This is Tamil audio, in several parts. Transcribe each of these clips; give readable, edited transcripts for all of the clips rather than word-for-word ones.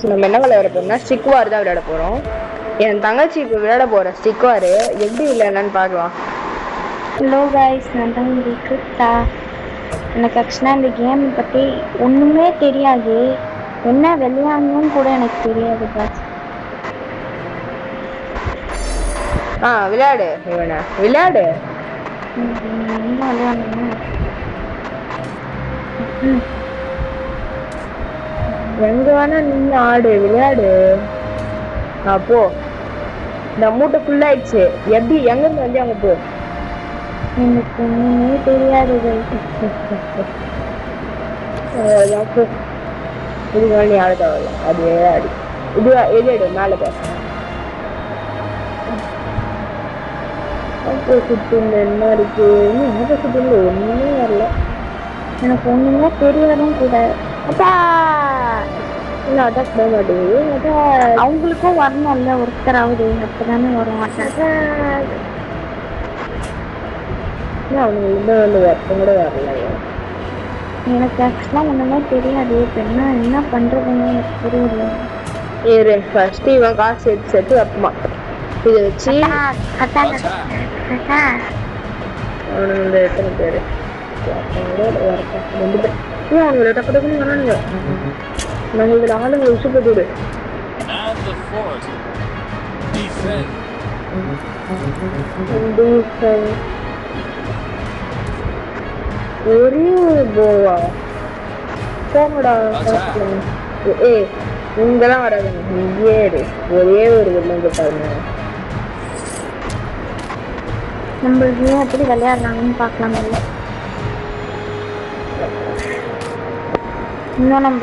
நம்ம என்ன விளையாட போறோம்னா ஸ்டிக்வார் தான் விளையாட போறோம். என் தங்கச்சி இப்போ விளையாட போற ஸ்டிக்வார் எப்படி விளையாடலான்னு பார்க்கலாம். ஹலோ கைஸ், நான் தான் கிருத்தா. எனக்கு ஆக்சுவலாக இந்த கேம் பற்றி ஒன்றுமே தெரியாது. என்ன விளையாடணும்னு கூட எனக்கு தெரியாது பாஸ். விளையாடு இவனை விளையாடு. என்ன விளையாடணும்? எங்க வேணா நின்று ஆடு, விளையாடு. அப்போ இந்த மூட்டை ஃபுல்லாயிடுச்சு. எப்படி எங்கிருந்து வந்து அங்க போ. எனக்கு ஒன்றுமே தெரியாது இது நீ ஆட தேவையில்ல, அது விளையாடு. இது எது மேலே போ. சுற்றுல என்ன இருக்கு? என்ன சுற்றுல ஒண்ணுமே வரல. எனக்கு ஒன்றுமே தெரியாதும் கூட. அப்பா இன்னும் அட்டாக் போக மாட்டேங்குது. அவங்களுக்கும் வரணும்ல ஒருத்தராவது, அப்பதானே வர மாட்டாங்க. அவங்களுக்கு வந்து வருஷம் கூட வரல. எனக்கு ஆக்சுவலாக ஒன்றுமே தெரியாது. இப்போ என்ன பண்ணுறதுன்னு எனக்கு தெரியல. இரு ஃபர்ஸ்ட் இவன் காசு சேர்த்து வைப்பமா. இதை வச்சு அவனுங்க வந்து எத்தனை பேர் அவனுங்களை டக்கு டக்குன்னு வரானுங்க. நம்ம இதில் ஆளுங்க உசுப்பட்டு விடு. ஒரே ஒரு போவா போங்கடா. இங்கெல்லாம் வராதுங்க, இங்கே ஒரே ஒரு வில்லங்க பாருங்க. நம்ம எப்படி விளையாடுறாங்கன்னு பார்க்கலாம். இன்னும் நம்ம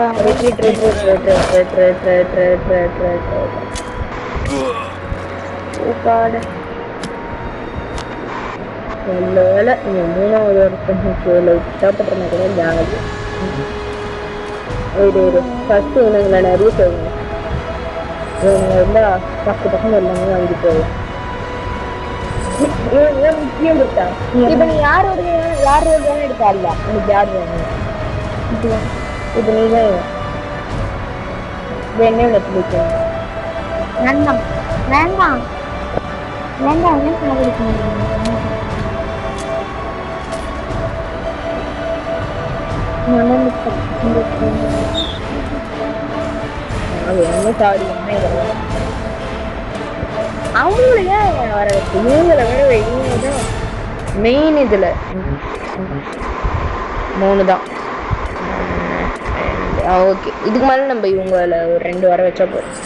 வேலை நீங்க மூணாவது வருஷம் கூட ஜாதி ஃபர்ஸ்ட் இவனுங்களை நிறைய போகுங்க. இவனுங்க இருந்தா பத்து பக்கம் எல்லாமே வாங்கி போகும். முக்கியம் இருக்கா? இப்ப நீ யாரோட எடுத்தால உனக்கு யார் வேணும்? இப்ப நீதான் என்ன பிடிக்க வேண்டாம் வேண்டாம் வேண்டாம். என்ன சாப்பிடுக்க அவங்களையே வர வச்சு இவங்களை விட இவங்கதான் மெயின். இதுல 3 தான். ஓகே, இதுக்கு மேல நம்ம இவங்கள ஒரு 2 வர வச்சா போதும்.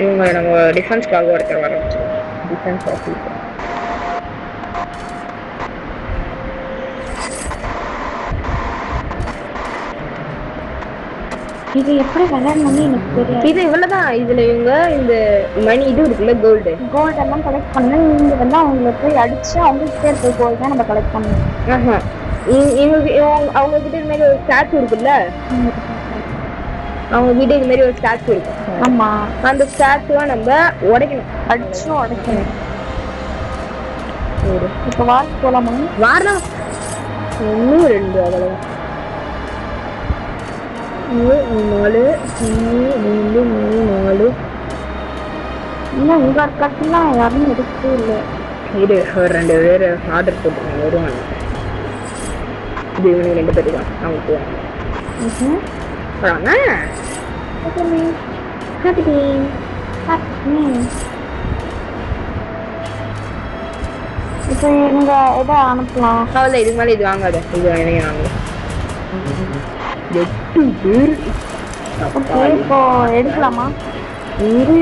இவங்களை நம்ம டிஃபென்ஸ்க்காக ஒருத்தர் வர வச்சிருக்கோம். டிஃபென்ஸ் ஆஃபீஸர் இது எப்படி விளையாடணும்னு எனக்கு தெரியாது. இது இவ்வளவுதான். இதுல இவங்க இந்த மணி இது இருக்குல்ல, கோல்டு எல்லாம் கலெக்ட் பண்ண. இங்க வந்து அவங்களை போய் அடிச்சு அவங்ககிட்ட இருக்க கோல்டு தான் நம்ம கலெக்ட் பண்ணணும். அவங்க கிட்ட இது மாதிரி ஒரு ஸ்டாச்சு இருக்குல்ல, அவங்க கிட்ட இது மாதிரி ஒரு ஸ்டாச்சு இருக்கும். ஆமா, அந்த ஸ்டாச்சுவா நம்ம உடைக்கணும், அடிச்சு உடைக்கணும். இப்ப வாரம் போலாமா? வாரம் இன்னும் 2 அவ்வளவுதான். 4 4 இன்னும் உங்க கட்டெல்லாம் யாரும் எடுக்கவே இல்லை. இது ஒரு 2 பேர் ஆர்டர் போட்டுருக்காங்க, வருவாங்க. இது இவனுக்கு 2 பேர் தான். அவங்க போவாங்க. இப்போ நீங்க எதை அனுப்பலாம்? அவ்வளோ இதுக்கு மேலே இது வாங்காத. இது வாங்க 8 பேர். இப்போ எடுக்கலாமா? இரு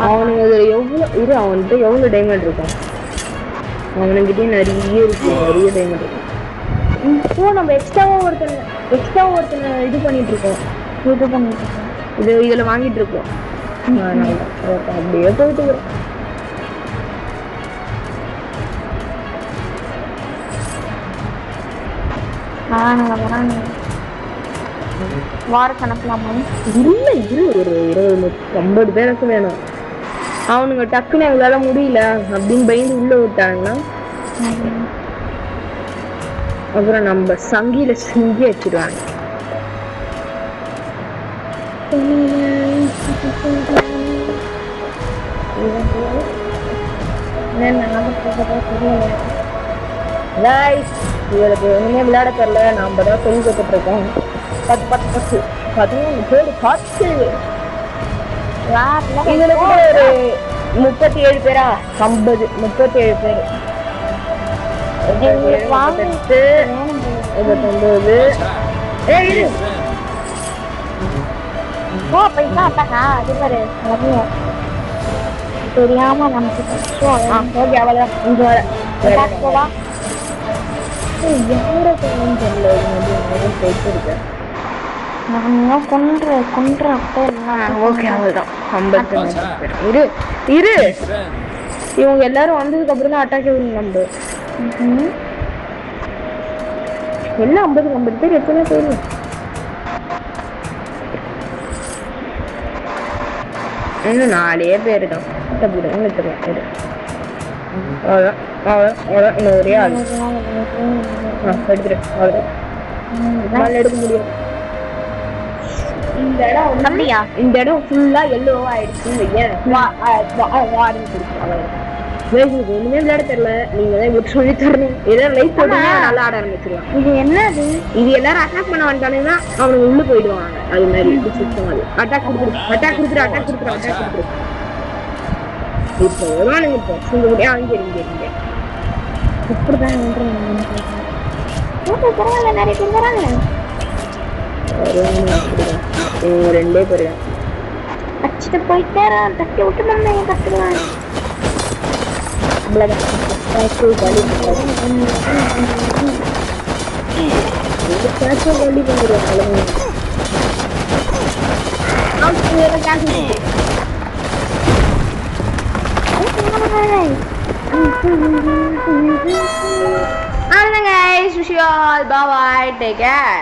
அவனுக்கு எவ்வளோ அவன்கிட்ட எவ்வளோ டைமண்ட் இருக்கும்? அவனுக்கிட்டே நிறைய இருக்கு, நிறைய டைமண்ட் இருக்கும். இப்போ நம்ம எக்ஸ்ட்ராவா ஒருத்தனை இது பண்ணிட்டு இருக்கோம். இதுல வாங்கிட்டு இருக்கோம். அப்படியே போயிட்டு வார கணக்கலாமா? இல்ல ஒரு 20-50 பேருக்கு வேணும். அவனுங்க டக்குன்னு எங்களால முடியல அப்படின்னு பயந்து உள்ள விட்டாங்கன்னா அப்புறம் நம்ம சங்கில செஞ்சு வச்சிருவாங்க. Guys, இவருக்கு ஒண்ணுமே விளையாட தெரியல. நாம தான் சொல்லி கொடுத்துட்டு இருக்கோம். 10 11 இதுல கூட ஒரு 37 பேரா 50 37 பேர் 29 பைசா அப்பா அது பாரு தெரியாம நமக்கு ஓகே அவ்வளவுதான் இங்க வர போவா யாரை தெரியல போயிட்டு நான் கொன்ற அப்ப ஓகே அவ்வளவுதான் 50 பேர் இரு இவங்க எல்லாரும் வந்ததுக்கு அப்புறம் தான் அட்டாக் நம்ம எல்லாம் 50 பேர் எத்தனை பேர் இன்னும் 4 பேர் தான் இன்னும் ஒரே ஆள் எடுத்துரு அவ்வளோதான் எடுக்க முடியும் இந்த இடம் அப்படியா இந்த இடம் ஃபுல்லா எல்லோவா ஆயிடுச்சு ஒண்ணுமே விளையாட தெரியல நீங்க தான் இவருக்கு சொல்லி தரணும் ஏதாவது லைட் போட்டீங்கன்னா நல்லா ஆட ஆரம்பிச்சிருவான் இது என்னது இது எல்லாரும் அட்டாக் பண்ண வந்துட்டானுங்கன்னா அவனுக்கு உள்ள போயிடுவாங்க அது மாதிரி சிஸ்டம் அது அட்டாக் கொடுத்துரு இப்போ வருவானுங்க இப்போ உங்க முடியா இங்க இப்படிதான் பரவாயில்ல நிறைய பேர் வராங்க 2 பேர் அடிச்சுட்டு போயிட்டே தட்டி விட்டு நம்ம கத்துக்கலாம் guys, wish you all bye bye, take care.